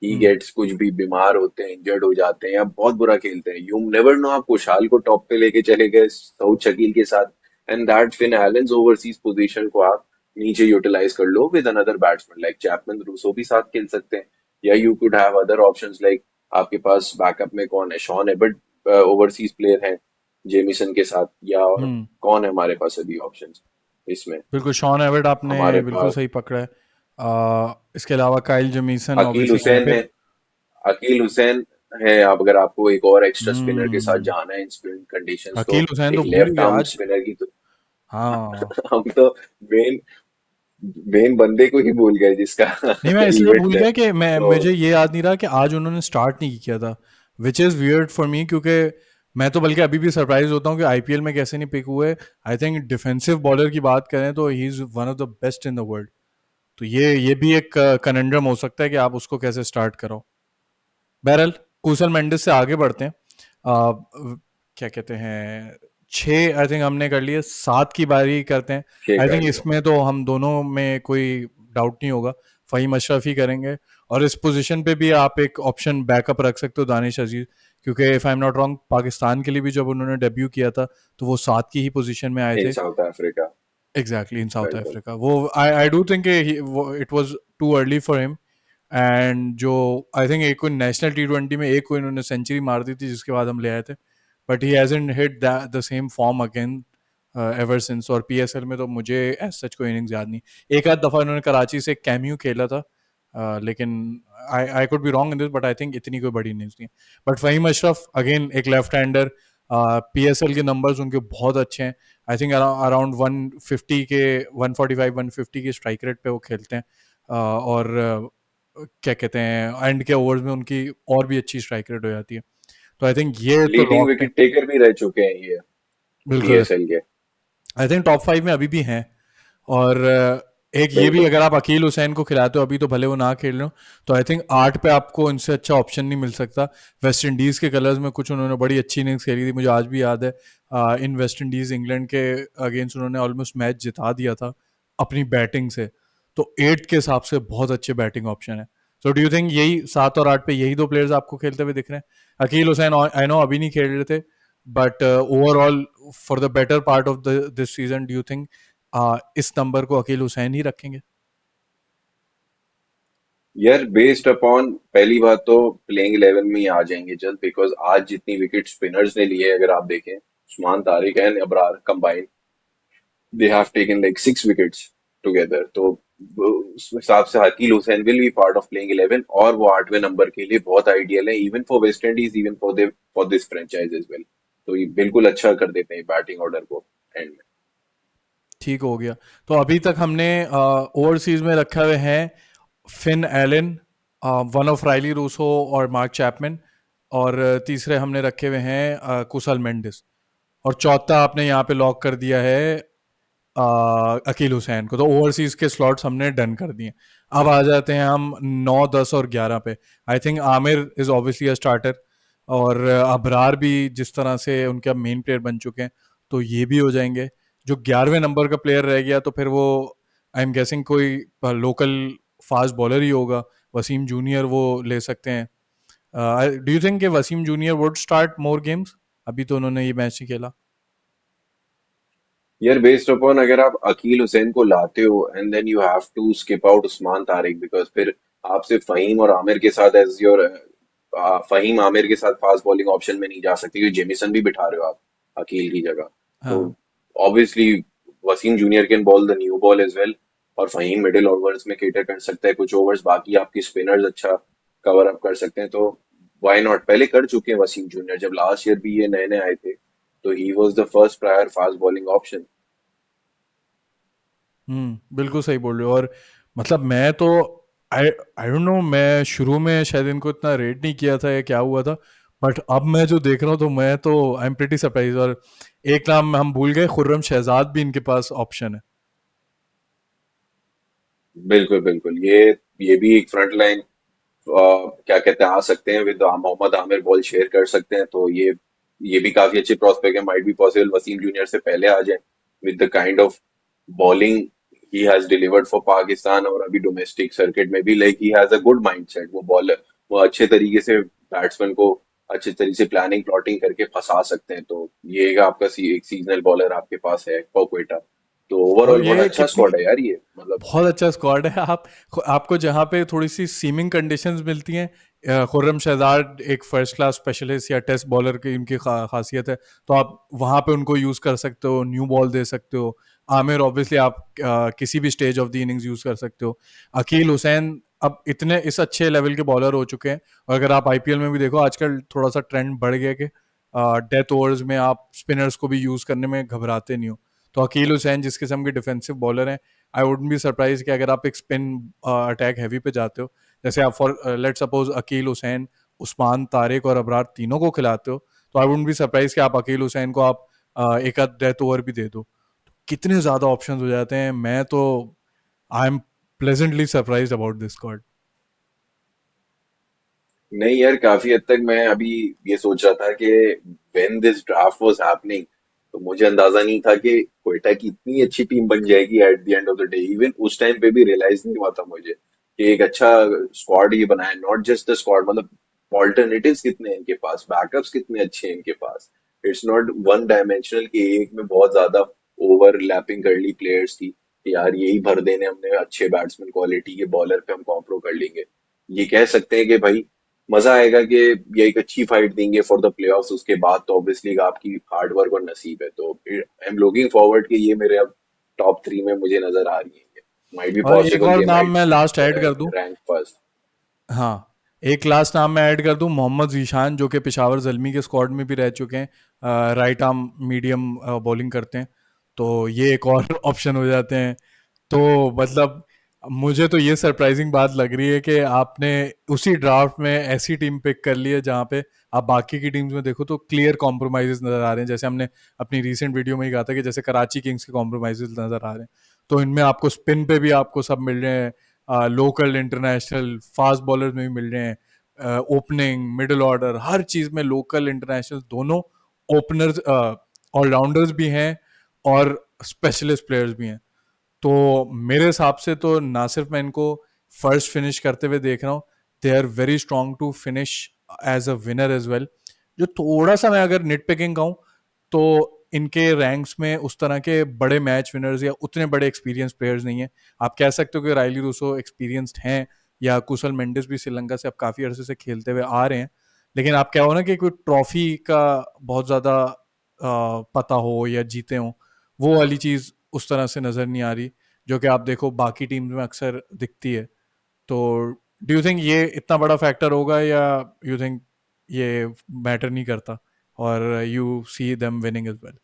he hmm. Gets कुछ भी बीमार होते हैं, इंजर्ड हो जाते हैं या बहुत बुरा खेलते हैं, यू नेवर नो, आप कुशाल को टॉप पे लेके चले गए साउथ शकील के साथ, and that Finn Allen's overseas position को आप नीचे यूटिलाइज कर लो with another batsman like Chapman, Rossouw भी साथ खेल सकते हैं, या you could have other options like, आपके पास बैकअप में कौन है, शॉन एबर्ट ओवरसीज प्लेयर है जेमिसन के साथ, या और हम्म। कौन है हमारे पास अभी ऑप्शंस इसमें। बिल्कुल शॉन एवर्ट आपने हमारे बिल्कुल पास सही पकड़ा है। इसके अलावा काइल जमीसन अकील ऑब्वियसली वहीं हुसैन पे। है। अकील हुसैन है, आप अगर आपको एक और एक्स्ट्रा स्पिनर के साथ हम्म। जाना है इन स्पिन कंडीशंस, तो अकील हुसैन तो एक भूल लेफ्ट गया आर्म आज। स्पिनर की तो हाँ। हम तो मेन मेन बंदे को ही भूल गए जिसका नहीं मैं इसलिए भूल इवेंट है गया कि मैं तो। मुझे ये याद नहीं रहा कि आज उन्होंने स्टार्ट नहीं किया था, which is weird for me, क्योंकि मैं तो बल्कि अभी भी सरप्राइज होता हूँ कि आईपीएल में कैसे नहीं पिक हुए। आई थिंक डिफेंसिव बॉलर की बात करें तो he is one of the best in the world. तो ये भी एक कनेंड्रम हो सकता है कि आप उसको कैसे स्टार्ट करो। बहरहाल कुशल मेंडिस से आगे बढ़ते हैं। क्या कहते हैं, छः आई थिंक हमने कर लिए, 7 की बारी करते हैं। छह आई कर थिंक लो। इसमें तो हम दोनों में कोई डाउट नहीं होगा, फ़हीम अशरफ ही करेंगे। और इस पोजीशन पे भी आप एक ऑप्शन बैकअप रख सकते हो, दानिश अजीज, क्योंकि if I am not wrong Pakistan के लिए भी जब उन्होंने डेब्यू किया था तो वो 7 की ही पोजीशन में आए इन थे। South Africa. एग्जैक्टली, इन साउथ बिल्कुल। अफ्रीका। वो I do think it was too early for him. And जो आई थिंक एक कोई नेशनल T20 में एक कोई इन्होंने सेंचुरी मार दी थी जिसके बाद हम ले आए थे, but he hasn't hit the same form again ever since. और PSL में तो मुझे एज सच कोई इनिंग्स याद नहीं। एक आध दफ़ा इन्होंने कराची से कैम्यू खेला था, लेकिन I could be wrong in this, but I think इतनी कोई बड़ी इनिंग्स नहीं है। बट फ़हीम अशरफ अगेन एक लेफ्ट हैंडर, PSL के नंबर्स उनके बहुत अच्छे हैं। आई थिंक अराउंड 150 के 145 150 के स्ट्राइक रेट पे वो खेलते हैं। और क्या कहते हैं, एंड के ओवर्स में उनकी और भी अच्छी स्ट्राइक रेट हो जाती है। तो आई थिंक ये तो लीडिंग लॉक है। विकेट टेकर भी रह चुके हैं ये बिल्कुल। PSL के। आई थिंक टॉप 5 में अभी भी हैं। और एक ये भी, बिल्कुल। अगर आप अकील हुसैन को खिलाते हो, अभी तो भले वो ना खेल रहे हो, तो आई थिंक 8 पे आपको इनसे अच्छा ऑप्शन नहीं मिल सकता। वेस्ट इंडीज़ के कलर्स में कुछ उन्होंने बड़ी अच्छी इनिंग्स खेली थी, मुझे आज भी याद है। इन वेस्ट इंडीज़ इंग्लैंड के अगेंस्ट उन्होंने ऑलमोस्ट मैच जिता दिया था अपनी बैटिंग से। तो 8 के हिसाब से बहुत अच्छे बैटिंग ऑप्शन है। सो डू यू थिंक यही 7 और 8 पे यही दो प्लेयर्स आपको खेलते हुए दिख रहे हैं? अकील हुसैन आई नो अभी नहीं खेल रहे थे, but overall for the better part of the this season, do you think इस नंबर को अकील हुसैन ही रखेंगे? यार बेस्ड अपॉन पहली बात तो प्लेइंग 11 में ही आ जाएंगे जस्ट बिकॉज आज जितनी विकेट स्पिनर्स ने लिए अगर आप देखें Usman Tariq and Abrar combined they have taken like 6 wickets together. तो उस हिसाब से Hakeel Hussain will be part of playing 11 और वो 8वें नंबर के लिए बहुत आइडियल है even for West Indies even for this franchise as well. तो ये बिल्कुल अच्छा कर देते हैं बैटिंग ऑर्डर को एंड में। ठीक हो गया। तो अभी तक हमने ओवरसीज में रखे हुए हैं Finn Allen, one of Rilee Rossouw और मार्क चैपमैन। और तीसरे हमने रखे हुए हैं कुशल मेंडिस। और चौथा आपने यहाँ पे लॉक कर दिया है अकील हुसैन को। तो ओवरसीज के स्लॉट्स हमने डन कर दिए। अब आ जाते हैं हम 9, 10 और 11 पे। I think Aamir is obviously a starter, और अबरार भी जिस तरह से उनके अब मेन प्लेयर बन चुके हैं, तो ये भी हो जाएंगे। जो 11वें नंबर का प्लेयर रह गया तो फिर वो आई एम गेसिंग कोई लोकल फास्ट बॉलर ही होगा। वसीम जूनियर वो ले सकते हैं। Do you think Wasim junior would start more games? अभी तो उन्होंने ये मैच ही खेला। यार बेस्ड अपॉन अगर आप अकील हुसैन को लाते हो and then you have to skip out Usman Tariq because फिर आप सिर्फ फहीम और आमिर के साथ एज योर फहीम आमिर के साथ फास्ट बॉलिंग ऑप्शन में नहीं जा सकते क्योंकि जेमिसन भी बिठा रहे हो आप अकील की जगह। तो हाँ। Obviously Wasim junior can bowl the new ball as well और फहीम मिडिल ओवर्स में केटर कर सकता है कुछ ओवर्स बाकी आपकी स्पिनर्स अच्छा कवर अप कर सकते हैं। तो व्हाई नॉट, पहले कर चुके हैं वसीम जूनियर जब लास्ट ईयर भी ये नए नए आए थे तो he was the first prior fast bowling option. बिल्कुल सही बोल रहे हो। और मतलब मैं तो आई आई डोंट नो, मैं शुरू में शायद इनको इतना रेट नहीं किया था या क्या हुआ था, बट अब मैं जो देख रहा हूँ तो मैं तो आई एम प्रीटी सरप्राइज। और एक नाम हम भूल गए, खुर्रम शहजाद भी इनके पास ऑप्शन है। बिल्कुल बिल्कुल ये भी एक फ्रंट लाइन क्या कहते हैं आ सकते हैं with Mohammad Amir ball share कर सकते हैं। तो ये भी काफी अच्छे प्रोस्पेक्ट है might be possible Wasim junior से पहले आ जाए with the kind of bowling he has delivered for Pakistan और अभी डोमेस्टिक सर्किट में भी like he has a good mindset. वो बॉलर वो अच्छे तरीके से बैट्समैन को अच्छे तरीके से प्लानिंग प्लॉटिंग करके फंसा सकते हैं। तो ये एक आपका एक सीजनल बॉलर आपके पास है पॉक्वेटा। तो और ओवरऑल बहुत ये अच्छा कितनी स्क्वाड है यार ये मतलब। बहुत अच्छा स्क्वाड है। आप आपको जहाँ पे थोड़ी सी सीमिंग कंडीशंस मिलती हैं, खुर्रम शहजाद एक फर्स्ट क्लास स्पेशलिस्ट या टेस्ट बॉलर की उनकी खासियत है, तो आप वहाँ पे उनको यूज़ कर सकते हो, न्यू बॉल दे सकते हो। आमिर ऑब्वियसली आप किसी भी stage of the innings use कर सकते हो। अकील हुसैन अब इतने इस अच्छे लेवल के बॉलर हो चुके हैं। और अगर आप IPL में भी देखो, आजकल थोड़ा सा ट्रेंड बढ़ गया कि डेथ ओवर्स में आप स्पिनर्स को भी यूज़ करने में घबराते नहीं हो। तो अकील हुसैन जिस किस्म के डिफेंसिव बॉलर हैं, आई वुडंट बी सरप्राइज कि अगर आप एक स्पिन अटैक हैवी पे जाते हो, जैसे आप for let suppose Aqeel Hussain, Usman Tariq और अबरार तीनों को खिलाते हो, तो आई वुडंट बी सरप्राइज कि आप अकील हुसैन को आप एक आध डेथ ओवर भी दे दो। तो कितने ज़्यादा ऑप्शंस हो जाते हैं। मैं तो I am pleasantly surprise about this squad. नहीं यार काफी हद तक मैं अभी ये सोच रहा था कि when this draft was happening तो मुझे अंदाजा नहीं था कि क्वेटा की इतनी अच्छी टीम बन जाएगी at the end of the day. Even उस टाइम पे भी रियलाइज नहीं हुआ था मुझे कि एक अच्छा स्क्वाड ये बनाया, नॉट जस्ट द स्क्वाड, मतलब ऑल्टरनेटिव्स कितने हैं इनके पास, बैकअप्स कितने अच्छे हैं इनके पास। इट्स नॉट वन डायमेंशनल कि एक में बहुत ज्यादा ओवरलैपिंग कर ली प्लेयर्स की कि यार यही भर देने हमने अच्छे बैट्समैन क्वालिटी के बॉलर पे हम कॉम्प्रो कर लेंगे। ये कह सकते हैं कि भाई मजा आएगा कि ये एक अच्छी फाइट देंगे फॉर द प्लेऑफ्स, उसके बाद तो ऑब्वियसली आपकी हार्ड वर्क और नसीब है। तो आई एम लुकिंग फॉरवर्ड कि ये मेरे अब टॉप 3 में मुझे नजर आ रही है। माइट बी और एक पॉसिबल और दे नाम माइट मैं लास्ट ऐड कर दूं। Rank first. हाँ, एक लास्ट नाम मैं ऐड कर दूं, मोहम्मद जीशान, जो कि पेशावर ज़ल्मी के स्क्वाड में भी रह चुके हैं, राइट आर्म मीडियम बॉलिंग करते हैं। तो ये एक और ऑप्शन हो जाते हैं। तो मतलब मुझे तो ये सरप्राइजिंग बात लग रही है कि आपने उसी ड्राफ्ट में ऐसी टीम पिक कर ली है जहाँ पे आप बाकी की टीम्स में देखो तो क्लियर कॉम्प्रोमाइज़ेस नज़र आ रहे हैं। जैसे हमने अपनी रीसेंट वीडियो में ही कहा था कि जैसे कराची किंग्स के कॉम्प्रोमाइज़ेस नज़र आ रहे हैं, तो इनमें आपको स्पिन पे भी आपको सब मिल रहे हैं, लोकल इंटरनेशनल फास्ट बॉलर्स में भी मिल रहे हैं, ओपनिंग मिडिल ऑर्डर हर चीज़ में लोकल इंटरनेशनल दोनों, ओपनर्स ऑलराउंडर्स भी हैं और स्पेशलिस्ट प्लेयर्स भी हैं। तो मेरे हिसाब से तो ना सिर्फ मैं इनको फर्स्ट फिनिश करते हुए देख रहा हूँ, they are very strong to finish as a winner as well. जो थोड़ा सा मैं अगर निट पिकिंग कहूँ तो इनके रैंक्स में उस तरह के बड़े मैच विनर्स या उतने बड़े एक्सपीरियंस प्लेयर्स नहीं है। आप कह सकते हो कि रायली रूसो एक्सपीरियंस्ड हैं, या कुशल मेंडिस भी श्रीलंका से अब काफ़ी अरसे से खेलते हुए आ रहे हैं, लेकिन आप क्या हो ना कि कोई ट्रॉफी का बहुत ज़्यादा पता हो या जीते हो, वो वाली चीज़ उस तरह से नज़र नहीं आ रही जो कि आप देखो बाकी टीम्स में अक्सर दिखती है। तो डू यू थिंक ये इतना बड़ा फैक्टर होगा, या यू थिंक ये मैटर नहीं करता और you see them winning as well?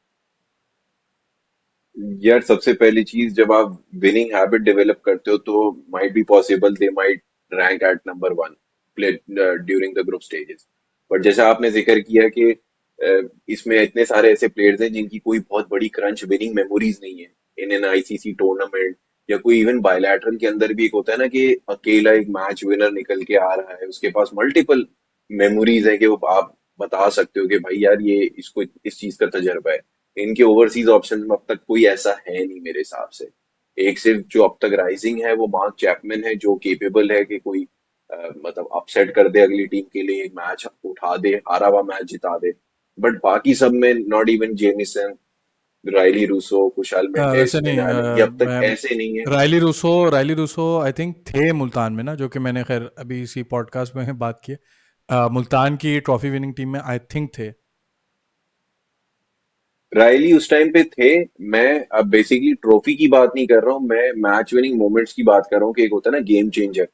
यार सबसे पहली चीज, जब आप विनिंग हैबिट डेवलप करते हो तो might be possible they might rank at number one play during the group stages. But जैसा आपने जिक्र किया कि इसमें इतने सारे ऐसे प्लेयर्स हैं जिनकी कोई बहुत बड़ी क्रंच विनिंग मेमोरीज नहीं है इन एन आईसीसी टूर्नामेंट, या कोई इवन बायलैटरल के अंदर भी एक होता है ना कि अकेला एक मैच विनर निकल के आ रहा है, उसके पास मल्टीपल मेमोरीज है कि वो आप बता सकते हो कि भाई यार ये इसको इस चीज का तजर्बा है। इनके ओवरसीज ऑप्शन में अब तक कोई ऐसा है नहीं मेरे हिसाब से। एक सिर्फ जो अब तक राइजिंग है वो मार्क चैपमैन है, जो केपेबल है कि कोई मतलब अपसेट कर दे अगली टीम के लिए, एक मैच उठा दे, हारा हुआ मैच जिता दे। बट बाकी सब में not even Jamieson, Rilee Rossouw, Kusal Mendis, वैसे फिन नहीं, एलन, ये अब तक मैं ऐसे नहीं है। रायली रूसो आई थिंक थे मुल्तान में ना, जो कि मैंने खैर अभी इसी पॉडकास्ट में बात की है। मुल्तान की ट्रॉफी विनिंग टीम में आई थिंक थे। रायली उस टाइम पे थे। मैं अब बेसिकली ट्रॉफी की बात नहीं कर रहा हूँ, मैं मैच विनिंग मोमेंट्स की बात कर रहा हूँ कि एक होता है ना गेम चेंजर,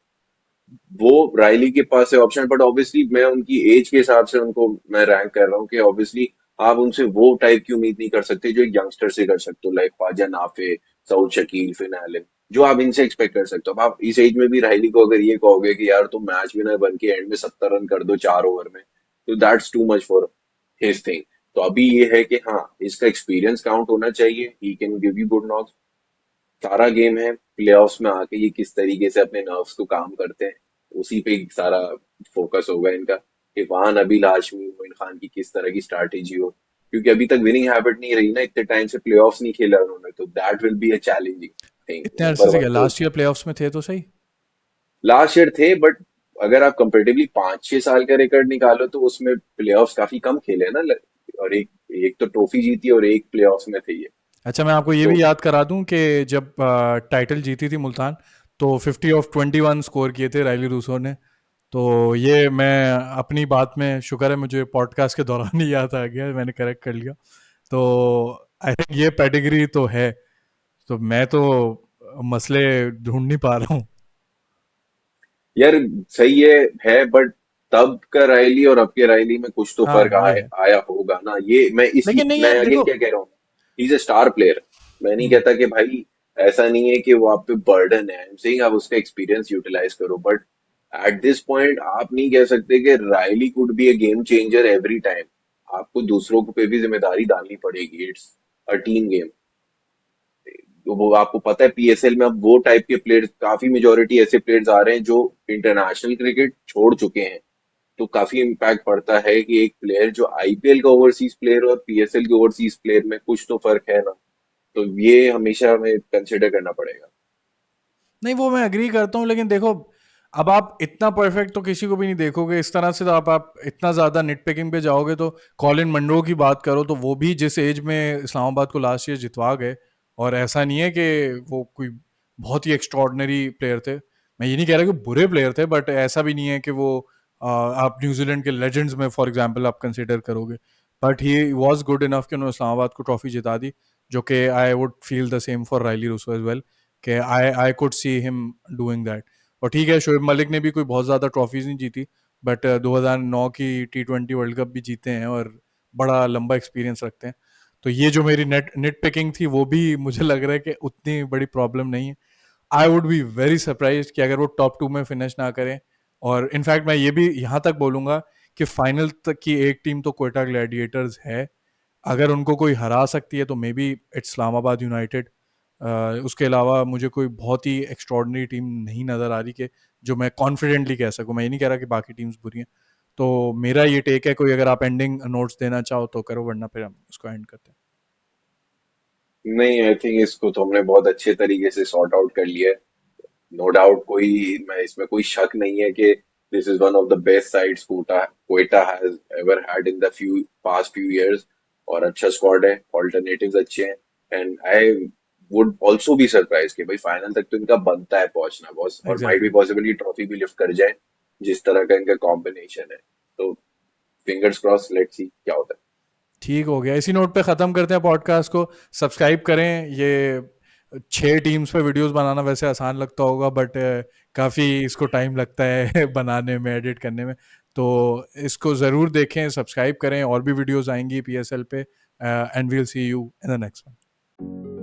वो रायली के पास है ऑप्शन। बट ऑब्वियसली मैं उनकी एज के हिसाब से उनको मैं रैंक कर रहा हूँ कि ऑब्वियसली आप उनसे वो टाइप की उम्मीद नहीं कर सकते जो एक यंगस्टर से कर सकते हो, like Khawaja Nafay, Saud Shakeel, Finn Allen, जो आप इनसे एक्सपेक्ट कर सकते हो। अब आप इस एज में भी रायली को अगर ये कहोगे कि यार तुम मैच विनर बन के एंड में 70 रन कर दो 4 ओवर में, तो that's too much for his thing. तो अभी ये है कि हाँ, इसका एक्सपीरियंस काउंट होना चाहिए, he can give you good knocks. सारा गेम है प्लेऑफ्स में आके ये किस तरीके से अपने नर्व्स को काम करते हैं, उसी पे ही सारा फोकस होगा इनका कि वहां नबील हाशमी, मोइन खान की किस तरह की स्ट्रैटेजी हो। क्योंकि अभी तक विनिंग हैबिट नहीं रही ना, इतने टाइम से प्लेऑफ्स नहीं खेला उन्होंने, तो that will be a challenging thing. इतने अरसे नंबर से वन क्या, तो लास्ट ईयर प्लेऑफ्स में थे तो सही। लास्ट ईयर थे, बट अगर आप कंपेरेटिवली 5-6 साल का रिकॉर्ड निकालो तो उसमें प्लेऑफ्स काफी कम खेले ना। और एक एक तो ट्रॉफी जीती और एक प्लेऑफ्स में थे ये। अच्छा, मैं आपको ये तो भी याद करा दूं कि जब टाइटल जीती थी मुल्तान, तो 50 ऑफ 21 स्कोर किए थे रायली रूसो ने। तो ये मैं अपनी बात में, शुक्र है मुझे पॉडकास्ट के दौरान ही याद आ गया, मैंने करेक्ट कर लिया। तो आई थिंक ये पेडिग्री तो है। तो मैं तो मसले ढूंढ नहीं पा रहा हूँ। यार सही है बट तब का रायली और अब के रायली में कुछ तो फर्क हाँ, ये है। आया होगा ना। ये मैं इसी लेकिन नहीं मैं है, अगेन देखो। क्या कह रहा हूँ, he is a star player. मैं नहीं हम्म, कहता कि भाई ऐसा नहीं है कि वो आप पे बर्डन है, आई एम सेइंग आप उसका एक्सपीरियंस यूटिलाइज करो। बट एट दिस पॉइंट आप नहीं कह सकते कि Rilee could be a game changer every time. आपको दूसरों को पे भी जिम्मेदारी डालनी पड़ेगी, इट्स अ टीम गेम। तो वो आपको पता है पीएसएल में अब वो टाइप के प्लेयर्स, काफी मेजोरिटी ऐसे प्लेयर्स आ रहे हैं जो इंटरनेशनल क्रिकेट छोड़ चुके हैं, तो काफी इम्पैक्ट पड़ता है कि एक प्लेयर जो आईपीएल का ओवरसीज प्लेयर और पीएसएल के ओवरसीज प्लेयर में कुछ तो फर्क है ना। तो ये हमेशा हमें कंसिडर करना पड़ेगा। नहीं, वो मैं एग्री करता हूँ, लेकिन देखो, अब आप इतना परफेक्ट तो किसी को भी नहीं देखोगे इस तरह से, तो आप इतना ज्यादा निट पिकिंग पे जाओगे तो कॉलिन मंड्रो की बात करो तो वो भी जिस एज में इस्लामाबाद को लास्ट ईयर जितवा गए, और ऐसा नहीं है कि वो कोई बहुत ही एक्स्ट्रॉर्डनरी प्लेयर थे। मैं ये नहीं कह रहा कि बुरे प्लेयर थे, बट ऐसा भी नहीं है कि वो आप न्यूजीलैंड के लेजेंड्स में फॉर एग्जाम्पल आप कंसिडर करोगे। But he was good enough कि उन्होंने इस्लामाबाद को ट्रॉफी जिता दी, जो कि I would feel the same for Rilee Rossouw as well, कि I could see him doing that. और ठीक है, शोएब मलिक ने भी कोई बहुत ज़्यादा ट्रॉफीज नहीं जीती, बट 2009 की T20 वर्ल्ड कप भी जीते हैं और बड़ा लंबा एक्सपीरियंस रखते हैं। तो ये जो मेरी नेट नेट पिकिंग थी वो भी मुझे लग रहा है कि उतनी बड़ी प्रॉब्लम नहीं है। I would be very surprise कि अगर वो टॉप टू में फिनिश ना करें। और इनफैक्ट मैं ये भी यहाँ तक बोलूँगा कि फाइनल तक की एक टीम तो कोयटा ग्लैडिएटर्स है। अगर उनको कोई हरा सकती है तो may be it's Islamabad United. उसके अलावा मुझे कोई बहुत ही एक्स्ट्रॉर्डनरी टीम नहीं नज़र आ रही कि जो मैं कॉन्फिडेंटली कह सकूं। मैं ये नहीं कह रहा कि बाकी टीम्स बुरी हैं। तो मेरा ये टेक है, कोई अगर आप एंडिंग नोट्स देना चाहो तो करो, वरना फिर हम उसको एंड करते हैं। नहीं, आई थिंक इसको तो हमने बहुत अच्छे तरीके से सॉर्ट आउट कर लिया है। नो डाउट, कोई मैं इसमें कोई शक नहीं है कि this is one of the best sides Quetta Quetta has ever had in the few years. और अच्छा स्क्वाड है, ऑल्टरनेटिव्स अच्छे हैं, and I would also be surprise कि भाई फाइनल तक तो इनका बनता है पहुंचना बॉस, और माइट बी एग्जैक्टली। पॉसिबल ये ट्रॉफी भी लिफ्ट कर जाए जिस तरह का इनका कॉम्बिनेशन है। तो फिंगर्स क्रॉस, लेट्स सी क्या होता है। ठीक हो गया, इसी नोट पे ख़त्म करते हैं पॉडकास्ट को। सब्सक्राइब करें। ये 6 टीम्स पे वीडियोस बनाना वैसे आसान लगता होगा, बट काफ़ी इसको टाइम लगता है बनाने में, एडिट करने में। तो इसको ज़रूर देखें, सब्सक्राइब करें, और भी वीडियोस आएंगी PSL पे। And we'll see you in the next one.